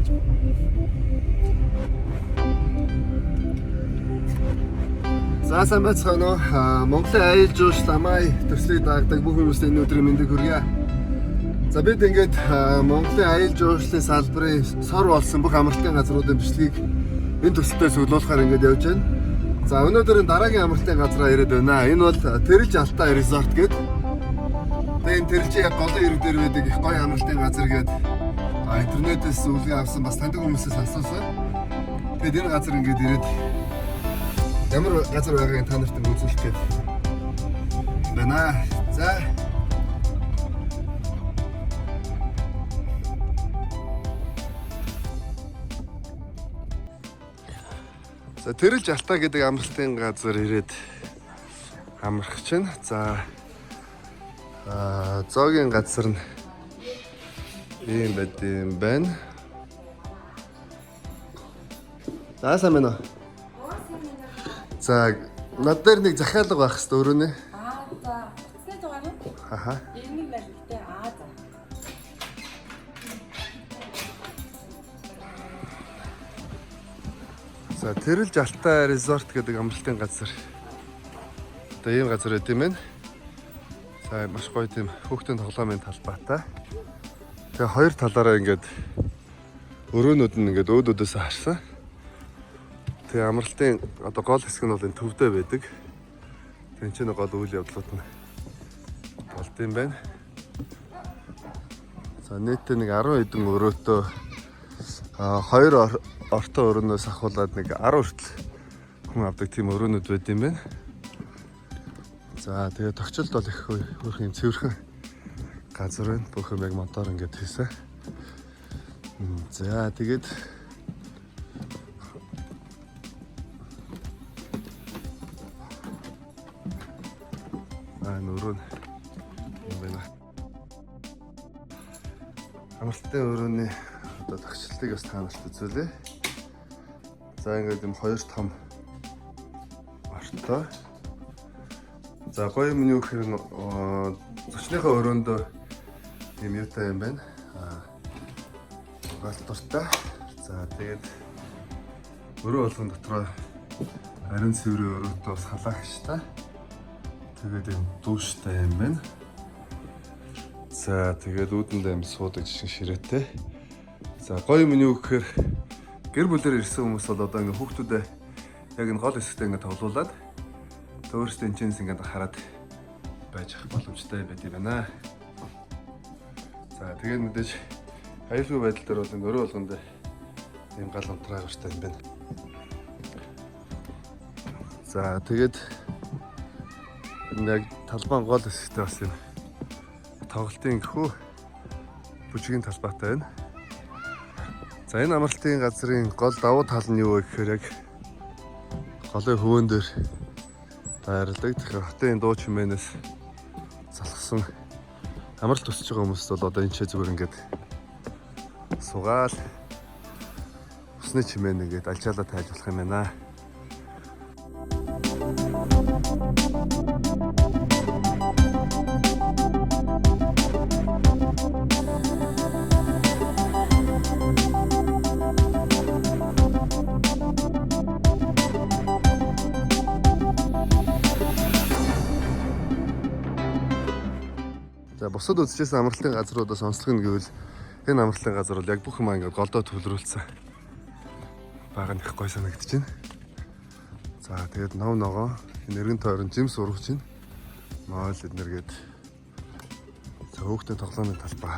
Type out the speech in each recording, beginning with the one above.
За сайн байцгаана уу? Монголын аял жууш ламай төслийг дагдаг бүх хүмүүст энэ өдрийн мэндийг хүргье. За бид ингээд Монголын аял жуушлын салбарын сор болсон бүх амралтын газруудын бичлэгийг энэ төсөлтөөс өглөөлөхөөр ингээд явж байна. За өнөөдөр дараагийн амралтын газраа ирээд байна. Энэ бол Тэрэлж Алтай Resort гэдэг. Тэгээ энэ Тэрэлжийн яг голын ирэг дээр байдаг их гоё амралтын газар гэдэг интернетээс үлгээ авсан бас таньдаг хүмүүсээс асуусан. Тэгээд энэ газар ингээд ирээд ямар газар байгааг та нарт үзүүлэх гээд байна. За Тэрэлж Алтай гэдэг амралтын газар ирээд амрах чинь. За зоогийн газар нь ийм байд юм байна. Сайн байна уу? За над дээр нэг захиалга байх хэрэгтэй өрөөнэ. За утасны дугаар нь? Аха. Ирмэг барилгатай. За Тэрэлж Алтай Resort гэдэг амралтын газар. Одоо ийм газар байт юм байна. За маш гоё тийм хүүхдийн тоглоомын талбайтай. Тэгээ хоёр талаараа ингээд өрөөнүүд нь ингээд өөдөөдөөс харсан. Тэгээ амралтын одоо гол хэсэг нь бол энэ төвдөө байдаг. Тэн чинь гол үйл явдлууд нь болд юм байна. За нийтдээ нэг 10 хэдэн өрөөтэй хоёр ортой өрөөнөөс ахуулаад нэг 10 хүртэл хүн авдаг тийм өрөөнүүд байд юм байна. За тэгээ тогтцолд бол их хөрх юм цэвэрхэн газар байна. Бүх юм яг мотор ингээд хийсэн. За тэгээд өрөө юм байна. Амралтын өрөөний одоо тогтцолтыг бас та нарт үзүүлье. За ингээд юм хоёр том ортой. За гоё юм юу гэхээр зочныхоо өрөөндөө юм юутай юм байна. Галтуртай. За тэгээд өрөө болгон дотроо ариун цэврийн өрөөтэй бас халаагчтай. Тэгээд юм дууштай юм байна. За тэгээд үүдэндээ юм суудаг жишин ширээтэй. За гоё юм юу гэхээр гэр бүлээр ирсэн хүмүүс бол одоо ингээ хүүхдүүдээ яг энэ гол хэсэгтээ ингээ тоглуулад өөрсдөө энэ чинь ингээ хараад байж ах боломжтой байт юм байна. За тэгээд мэдээж аюулгүй байдал дээр бол ингээ өрөө болгонд ийм гал унтраа гартай юм байна. За тэгээд яг талбайн гол хэсэгтээ бас юм тоглолтын хөө бүжгийн талбайтай байна. За энэ амралтын газрын гол давуу тал нь юу вэ гэхээр яг голын хөвөн дээр байрладаг. Тэгэхээр хотын дуу чимээнээс залхсан амралт төсөж байгаа хүмүүст бол одоо энэ ч зүгээр ингээд сугаал усны чимээн ингээд алчаалаа тайлж болох юм байна. За бусад үзчихсэн амралтын газруудаас онцлог нь гэвэл энэ амралтын газар бол яг бүх юм ингээд голдоо төвлөрүүлсэн. Бага нь их гоё санагдаж байна. За тэгээд нов ногоо нэргэн тойрон жим сургаж байна. Моол эднэргээд за хүүхдийн тоглоомын талбай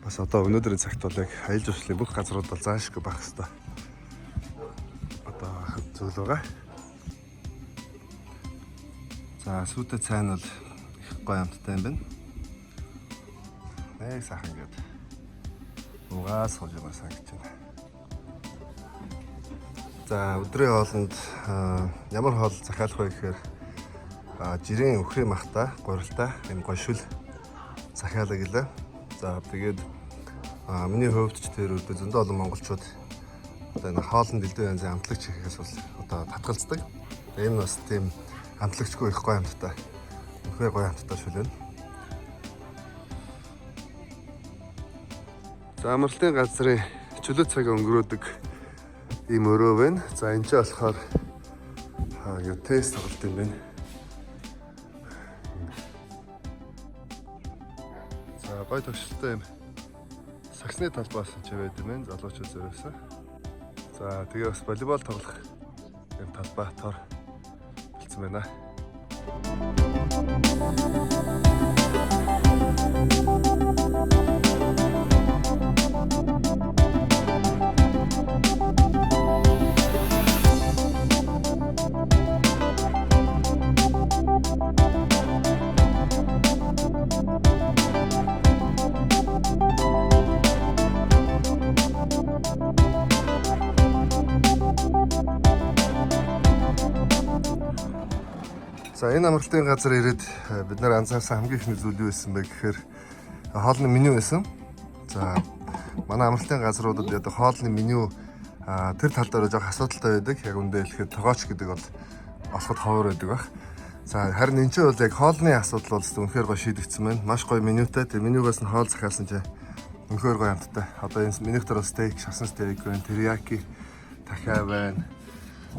бас одоо өнөөдрийн цагт бол яг аял жуулчлалын бүх газрууд бол заашгүй байх хэвээр одоо зүйл байгаа. За сүйтэй цайн бол их гоё амттай юм байна. Нэг сайхан гээд угаас сууж байгаа санагдаж байна. За өдрийн хоолнд ямар хоол захиалах вэ гэхээр жирийн өхрийн махта гурилтай юм гоё шүл захиалаа гэлээ. За тэгээд миний хувьд ч тэр өдөр зөндөө олон монголчууд одоо энэ хоолнд дэлдээ янзын амтлагч хийхээс бол одоо татгалздаг. Энэ бас тийм амтлагчгүй их гоё амттай. Үнэхээр гоё амттай шүл байна. За амралтын газрын чөлөө цагаа өнгөрөөдөг ийм өрөө байна. За энэ ч болохоор юу тест тоглолт юм байна. За гой тогшилттой юм. Саксны талбаас ч байд юм байна. Залуучууд зориулсан. За тэгээ бас волейбол тоглох юм талбай тор болсон байна. За энэ амралтын газар ирээд бид нар анзаарсан хамгийн ихний зүйл юу байсан бэ гэхээр хоолны меню байсан. За манай амралтын газруудад яг хоолны меню тэр тал дээр жоох асуудалтай байдаг. Яг үндэ хэлэхэд тогооч гэдэг бол олоход ховор байдаг баг. За харин энэ ч бол яг хоолны асуудал бол үнэхээр гоё шийдэгдсэн байна. Маш гоё менютай. Тэр менюгаас нь хоол захиалсан чинь үнэхээр гоё амттай. Одоо энэ менюг дээр стейк, шасан стейк байна, терияки, дахиа байна.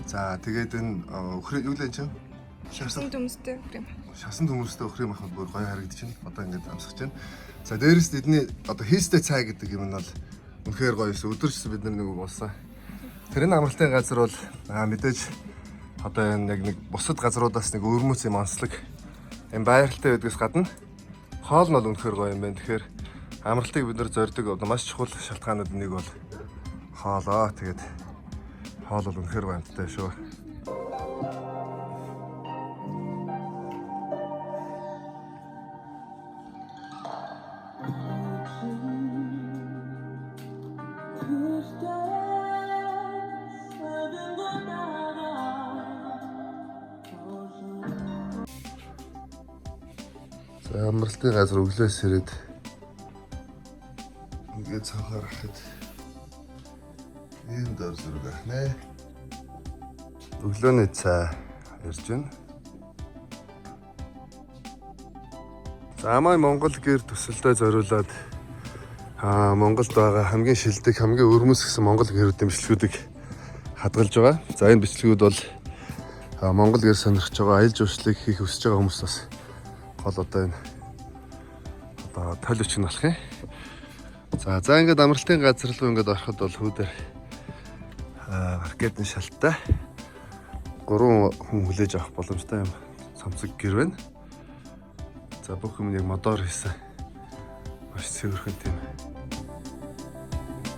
За тэгээд энэ өхрөө юу лээ чинь? Шасан төмөстэй өхрөм. Шасан төмөстэй өхрөм ахад бүр гоё харагдчихна. Одоо ингээд амсгаж байна. За дээрээс эдний одоо хийстэй цай гэдэг юм нь бол үнэхээр гоё эсэ. Өдөрч бид нар нэг уулсан. Тэрний амралтын газар бол мэдээж одоо энэ яг нэг бусад газруудаас нэг өрмөц юм онцлог юм байралтай байдгаас гадна хоол нь бол үнэхээр гоё юм байна. Тэгэхээр амралтыг бид нар зорддог одоо маш чухал шалтгаанууд нэг бол хоолоо. Тэгээд хоол бол үнэхээр гоё амттай шүү. За амралтын газар өглөөс ирээд ингээд цаахаар хахад ийм дор зүрэг ахнаа. Өглөөний цай ирж байна. За амай Монгол гэр төсөлдөө зориулаад Монголд байгаа хамгийн шилдэг, хамгийн өрмөс гэсэн Монгол гэрүүдийн бичлэгүүдийг хадгалж байгаа. За энэ бичлэгүүд бол Монгол гэр сонирхож байгаа, аялал жуулчлалыг хийх хүсэж байгаа хүмүүс бас гол одоо энэ толиоч нь болох юм. За ингээд амралтын газар руу ингээд ороход бол хүүдээр маркетын шалттай 3 хүн хүлээж авах боломжтой юм. Цамцэг гэр байна. За бүх юм яг модоор хийсэн. Маш цэвэрхэн тийм.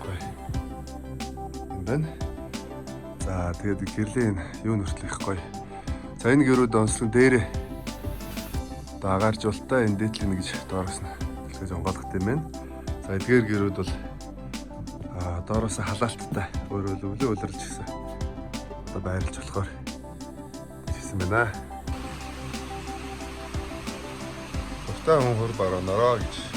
Гоё. Энд байна. За тэгээд гэрлийн юу нөртөл их гоё. За энэ гэрүүд онцлог дээрээ агааржуултаа энэ дээдлийн гэж доороос нь төлөж онгойлгот юм байна. За эдгээр гэрүүд бол доороос халаалттай өөрөө өвлөө улирлж гисэн. Одоо байрлаж болохоор хийсэн байна. Төвтэй хүн хөр бараанараа гэж